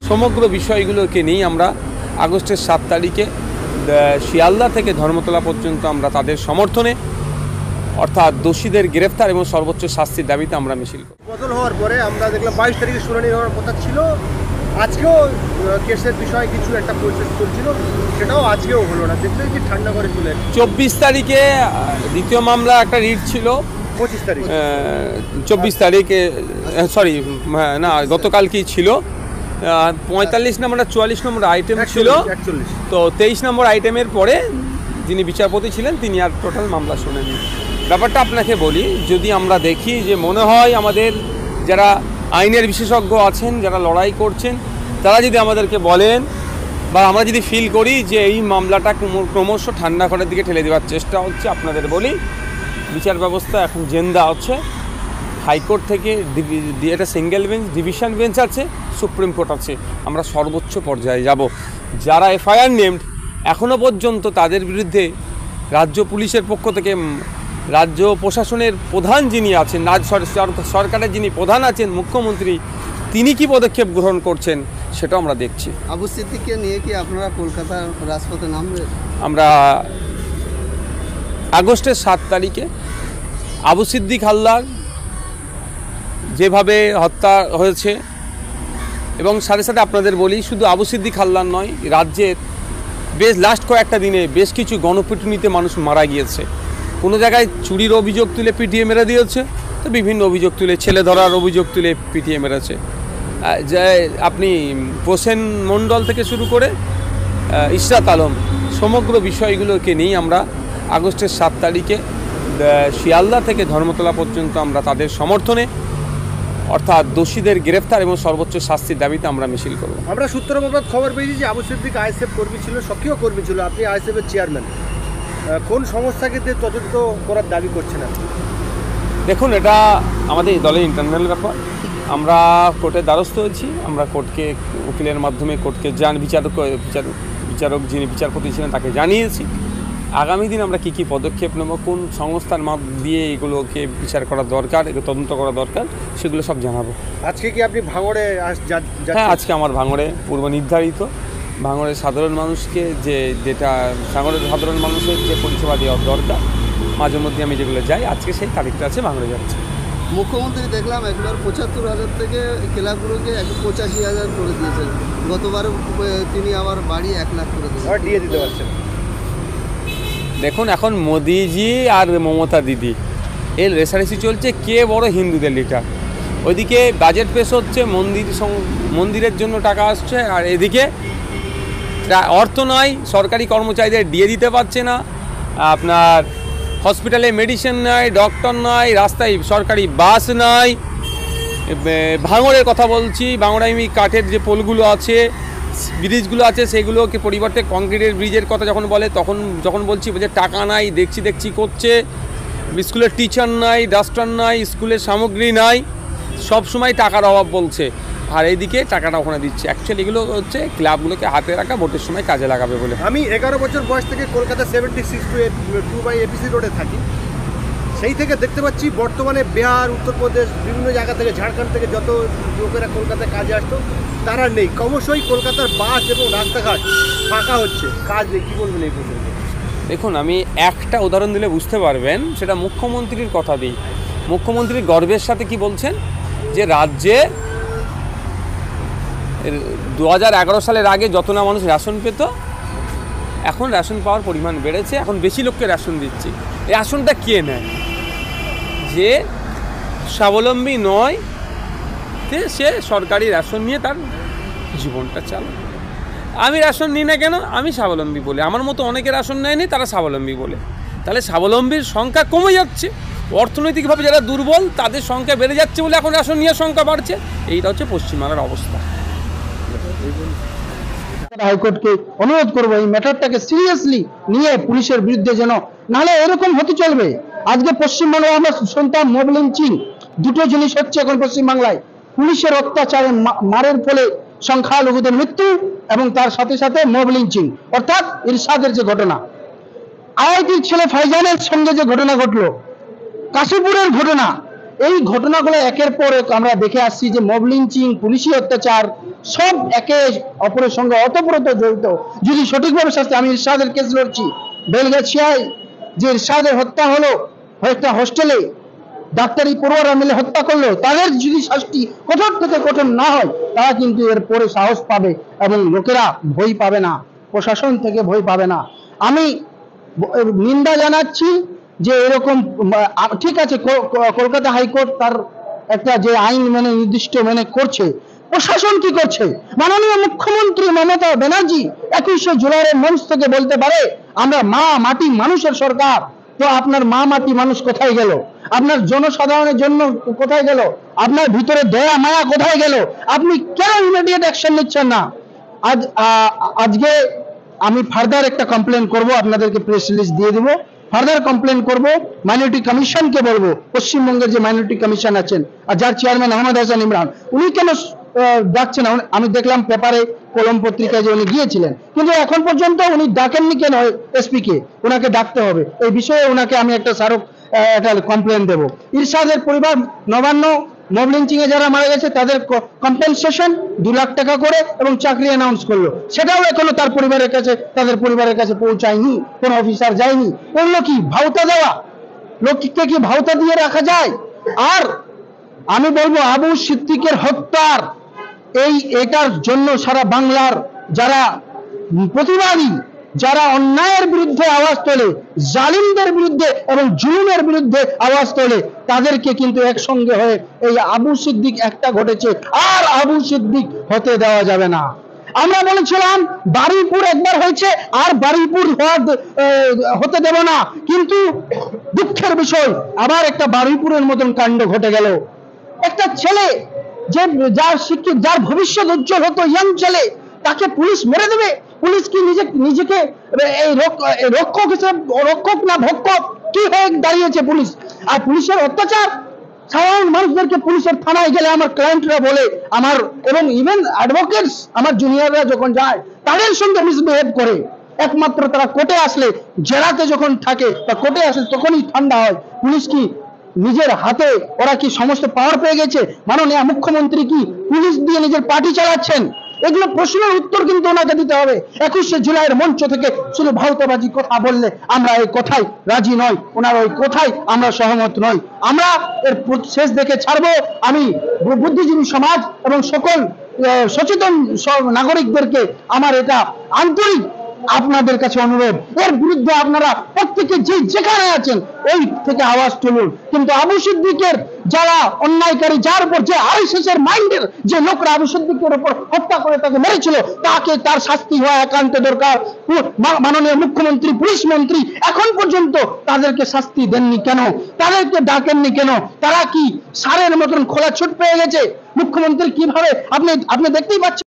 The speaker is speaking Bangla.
সমগ্র বিষয়গুলোকে নিয়ে আমরা আগস্টের 7 তারিখে শিয়ালদা থেকে ধর্মতলা পর্যন্ত আমরা তাদের সমর্থনে অর্থাৎ দোষীদের গ্রেফতার এবং সর্বোচ্চ শাস্তির দাবিতে আমরা মিছিল করি। বদল হওয়ার পরে আমরা দেখলাম 22 তারিখে শুনানি হওয়ার কথা ছিল, আজকেও কেসের বিষয়ে কিছু একটা প্রসেস চলছিল, সেটাও আজকেও হলো না। দেখতে কি ঠান্ডা করে চলে 24 তারিখে দ্বিতীয় মামলা একটা রিট ছিল, 25 তারিখ 24 তারিখে না গতকালকেই ছিল। 45 নম্বর 44 নম্বর আইটেম ছিল, তো 23 নম্বর আইটেমের পরে যিনি বিচারপতি ছিলেন তিনি আর টোটাল মামলা শোনেননি। ব্যাপারটা আপনাকে বলি, যদি আমরা দেখি যে মনে হয় আমাদের যারা আইনের বিশেষজ্ঞ আছেন, যারা লড়াই করছেন, তারা যদি আমাদেরকে বলেন বা আমরা যদি ফিল করি যে এই মামলাটা ক্রমশ ঠান্ডা ঘরের দিকে ঠেলে দেওয়ার চেষ্টা হচ্ছে, আপনাদের বলি বিচার ব্যবস্থা এখন জেন্দা আছে। হাইকোর্ট থেকে একটা সিঙ্গেল বেঞ্চ, ডিভিশন বেঞ্চ আছে, সুপ্রিম কোর্ট আছে, আমরা সর্বোচ্চ পর্যায়ে যাব। যারা এফআইআর নেমড এখনও পর্যন্ত তাদের বিরুদ্ধে রাজ্য পুলিশের পক্ষ থেকে রাজ্য প্রশাসনের প্রধান যিনি আছেন, সরকারের যিনি প্রধান আছেন মুখ্যমন্ত্রী, তিনি কি পদক্ষেপ গ্রহণ করছেন সেটাও আমরা দেখছি। আবু সিদ্দিককে নিয়ে কি আপনারা কলকাতার রাজপথে নামবেন? আমরা আগস্টের 7 তারিখে আবু সিদ্দিক হালদার যেভাবে হত্যা হয়েছে, এবং সাথে সাথে আপনাদের বলি শুধু আবু সিদ্দিক হালদার নয়, রাজ্যের লাস্ট কয়েকটা দিনে বেশ কিছু গণপিটুনিতে মানুষ মারা গিয়েছে। কোনো জায়গায় চুরির অভিযোগ তুলে পিটিয়ে মেরে দিয়েছে, তো বিভিন্ন অভিযোগ তুলে, ছেলে ধরার অভিযোগ তুলে পিটিয়ে মেরেছে। যে আপনি প্রসেন মণ্ডল থেকে শুরু করে ইশরাত আলম, সমগ্র বিষয়গুলোকে নিয়ে আমরা আগস্টের 7 তারিখে শিয়ালদা থেকে ধর্মতলা পর্যন্ত আমরা তাদের সমর্থনে অর্থাৎ দোষীদের গ্রেফতার এবং সর্বোচ্চ শাস্তির দাবিতে আমরা মিছিল করব। আমরা সূত্র মারফত খবর পেয়েছি যে আবু সিদ্দিক আইএসএফ কর্মী ছিল, সক্রিয় কর্মী ছিল, আপনি আইএসএফের চেয়ারম্যান, কোন সংস্থাকে তদন্ত করার দাবি করছেন আপনি? দেখুন, এটা আমাদের দলের ইন্টারনাল ব্যাপার। আমরা কোর্টের দ্বারস্থ হয়েছি, আমরা কোর্টকে উকিলের মাধ্যমে কোর্টকে বিচারক যিনি বিচারপতি ছিলেন তাকে জানিয়েছি। আগামী দিন আমরা কী পদক্ষেপ নেব, কোন সংস্থার দিয়ে এগুলোকে বিচার করা দরকার, তদন্ত করা দরকার, সেগুলো সব জানাবো। আজকে কি আপনি ভাঙড়ে? হ্যাঁ, আজকে আমার ভাঙড়ে পূর্ব নির্ধারিত। ভাঙড়ের সাধারণ মানুষকে ভাঙড়ের সাধারণ মানুষের যে পরিষেবা দেওয়ার দরকার, মাঝে মধ্যে আমি যেগুলো যাই, আজকে সেই তারিখটা আছে, ভাঙড়ে যাচ্ছে। মুখ্যমন্ত্রী দেখলাম একবার 75,000 থেকে ক্লাবগুলোকে 85,000 করে দিয়েছেন, গতবার তিনি আবার বাড়ি 1 লাখ করে দিয়ে দিতে পারছেন। দেখুন, এখন মোদিজি আর মমতা দিদি এর রেসারেসি চলছে কে বড় হিন্দুদের লিডার। ওইদিকে বাজেট পেশ হচ্ছে, মন্দিরের জন্য টাকা আসছে, আর এদিকে অর্থ নয়, সরকারি কর্মচারীদের দিয়ে দিতে পারছে না, আপনার হসপিটালে মেডিসিন নাই, ডক্টর নাই, রাস্তায় সরকারি বাস নাই। ভাঙড়ের কথা বলছি, ভাঙড়ে আমি কাঠের যে পোলগুলো আছে, ব্রিজগুলো আছে, সেগুলোকে পরিবর্তে কংক্রিটের ব্রিজের কথা যখন বলে, যখন বলছি যে টাকা নাই, দেখছি করছে। স্কুলের টিচার নাই, ডাস্টার নাই, স্কুলের সামগ্রী নাই, সব সময় টাকার অভাব বলছে, আর এইদিকে টাকাটা ওখানে দিচ্ছে। অ্যাকচুয়ালি এগুলো হচ্ছে ক্লাবগুলোকে হাতে রাখা, ভোটের সময় কাজে লাগাবে বলে। আমি 11 বছর বয়স থেকে কলকাতা 76 এপিসি রোডে থাকি, সেই থেকে দেখতে পাচ্ছি বর্তমানে বিহার, উত্তরপ্রদেশ, বিভিন্ন জায়গা থেকে, ঝাড়খণ্ড থেকে যত লোকেরা কলকাতায় কাজে আসতো তারা নেই। ক্রমশই কলকাতার বাস এবং রাস্তাঘাট ফাঁকা হচ্ছে, কাজ নেই। কী বলবেন এই প্রসঙ্গে? দেখুন, আমি একটা উদাহরণ দিলে বুঝতে পারবেন, সেটা মুখ্যমন্ত্রীর কথা দিই। মুখ্যমন্ত্রী গর্বের সাথে কি বলছেন যে রাজ্যে 2011 সালের আগে যত না মানুষ রেশন পেত, এখন রেশন পাওয়ার পরিমাণ বেড়েছে, এখন বেশি লোককে রেশন দিচ্ছি। এই রেশনটা কে নেয়? যে স্বাবলম্বী নয়, সে সরকারি রেশন নিয়ে তার জীবনটা চালায়। আমি রেশন নিই না কেন? আমি স্বাবলম্বী বলে। আমার মতো অনেকে রেশন নেয়নি, তারা স্বাবলম্বী বলে। তাহলে স্বাবলম্বীর সংখ্যা কমে যাচ্ছে, অর্থনৈতিকভাবে যারা দুর্বল তাদের সংখ্যা বেড়ে যাচ্ছে বলে এখন রেশন নিয়ে সংখ্যা বাড়ছে। এইটা হচ্ছে পশ্চিমবাংলার অবস্থা। হাইকোর্টকে অনুরোধ করবো এই ম্যাটারটাকে সিরিয়াসলি নিয়ে পুলিশের বিরুদ্ধে, যেন নাহলে এরকম হতে চলবে। আজকে পশ্চিমবাংলায় আমরা শুনতাম মব লিঞ্চিং, দুটো জিনিস হচ্ছে এখন পশ্চিমবাংলায়। পুলিশের অত্যাচারে মারের ফলে সংখ্যালঘুদের মৃত্যু, এবং তার সাথে সাথে মব লিঞ্চিং, অর্থাৎ ইরশাদের যে ঘটনা, আইআইটির ছেলে ফাইজানের সঙ্গে যে ঘটনা ঘটলো, কাশীপুরের ঘটনা, এই ঘটনাগুলো একের পর এক আমরা দেখে আসছি যে মব লিঞ্চিং, পুলিশি অত্যাচার, সব একে অপরের সঙ্গে অতপ্রত জড়িত। যদি সঠিকভাবে শাস্তি, আমি ইরশাদের কেস লড়ছি বেলগাছিয়ায়, যে ইরশাদের হত্যা হলো একটা হোস্টেলে, ডাক্তারি পড়ুয়ারা মিলে হত্যা করলো, তাদের যদি শাস্তি কঠোর থেকে কঠোর না হয়, তারা কিন্তু এর পরে সাহস পাবে এবং লোকেরা ভয় পাবে না, প্রশাসন থেকে ভয় পাবে না। আমি নিন্দা জানাচ্ছি যে এরকম, ঠিক আছে কলকাতা হাইকোর্ট তার একটা যে আইন মেনে নির্দিষ্ট মেনে করছে, প্রশাসন কি করছে? মাননীয় মুখ্যমন্ত্রী মমতা ব্যানার্জি 21শে জুলাইয়ের মঞ্চ থেকে বলতে পারে আমরা মা মাটি মানুষের সরকার। তো আপনার মা মাটি মানুষ কোথায় গেল? আপনার জনসাধারণের জন্য কোথায় গেল? আপনার ভিতরে দয়া মায়া কোথায় গেল? আপনি কেন ইমিডিয়েট অ্যাকশন নিচ্ছেন না? আজকে আমি ফার্দার একটা কমপ্লেন করব, আপনাদেরকে প্রেস রিলিজ দিয়ে দেবো। ফার্দার কমপ্লেন করব, মাইনরিটি কমিশনকে বলবো, পশ্চিমবঙ্গের যে মাইনরিটি কমিশন আছেন আর যার চেয়ারম্যান আহমদ হাসান ইমরান, উনি কেন ডাকছেন না? আমি দেখলাম পেপারে, কলম পত্রিকায় যে উনি গিয়েছিলেন, কিন্তু এখন পর্যন্ত উনি ডাকেননি কেন এসপি কে? ওনাকে ডাকতে হবে। এই বিষয়ে ওনাকে আমি একটা স্মারক একটা কমপ্লেন দেব। ইরশাদের পরিবার নবান্ন মব লিঞ্চিং এ যারা মারা গেছে তাদের কম্পেনসেশন 2 লাখ টাকা করে এবং চাকরি অ্যানাউন্স করলো, সেটাও এখনো তার পরিবারের কাছে, তাদের পরিবারের কাছে পৌঁছায়নি, কোন অফিসার যায়নি। এগুলো কি ভাউতা দেওয়া? লোককে কি ভাউতা দিয়ে রাখা যায়? আর আমি বলবো আবু সিদ্দিকের হত্যার এটার জন্য সারা বাংলার যারা প্রতিবাদী, যারা অন্যায়ের বিরুদ্ধে আওয়াজ তোলে, জালিমদের বিরুদ্ধে এবং জুলুমের বিরুদ্ধে আওয়াজ তোলে, তাদেরকে কিন্তু একসঙ্গে হয়ে এই আবু সিদ্দিক একটা ঘটেছে, আর আবু সিদ্দিক হতে দেওয়া যাবে না। আমরা বলেছিলাম বারুইপুর একবার হয়েছে, আর বারুইপুর হতে দেব না, কিন্তু দুঃখের বিষয় আবার একটা বারুইপুরের মতন কাণ্ড ঘটে গেল। একটা ছেলে যে যার শিক্ষিত, যার ভবিষ্যৎ উজ্জ্বল হতো, ইয়াং ছেলে, তাকে পুলিশ মেরে দেবে? পুলিশ কি নিজেকে এই রক্ষক হিসেবে, রক্ষক না ভক্ষক কি হয়ে দাঁড়িয়েছে পুলিশ? আর পুলিশের অত্যাচার, সাধারণ মানুষদেরকে পুলিশের থানায় গেলে আমার ক্লায়েন্টরা বলে, আমার এবং ইভেন অ্যাডভোকেটস, আমার জুনিয়ররা যখন যায় তাদের সঙ্গে মিসবিহেভ করে। একমাত্র তারা কোর্টে আসলে, জেলাতে যখন থাকে বা কোর্টে আসলে তখনই ঠান্ডা হয়। পুলিশ কি নিজের হাতে, ওরা কি সমস্ত পাওয়ার পেয়ে গেছে? মাননীয় মুখ্যমন্ত্রী কি পুলিশ দিয়ে নিজের পার্টি চালাচ্ছেন? এগুলো প্রশ্নের উত্তর কিন্তু ওনাকে দিতে হবে। 21শে জুলাইয়ের মঞ্চ থেকে শুধু ভাউতাবাজি কথা বললে আমরা এই কথাই রাজি নই, ওনার ওই কথাই আমরা সহমত নই। আমরা এর শেষ দেখে ছাড়বো। আমি বুদ্ধিজীবী সমাজ এবং সকল সচেতন নাগরিকদেরকে আমার এটা আন্তরিক আপনাদের কাছে অনুরোধ, এর বিরুদ্ধে আপনারা প্রত্যেকে যেখানে আছেন ওই থেকে আওয়াজ তুলুন। কিন্তু আবু সিদ্দিকের যারা অন্যায়কারী, যার উপর যে আরএসএস এর মাইন্ডের যে লোকরা আবু সিদ্দিকের উপর হত্যা করে তাকে মেরেছিল, তার শাস্তি হওয়া একান্ত দরকার। মাননীয় মুখ্যমন্ত্রী, পুলিশ মন্ত্রী এখন পর্যন্ত তাদেরকে শাস্তি দেননি কেন? তাদেরকে ডাকেননি কেন? তারা কি সারের মতন খোলা ছুট পেয়ে গেছে? মুখ্যমন্ত্রী কিভাবে, আপনি দেখতেই পাচ্ছেন।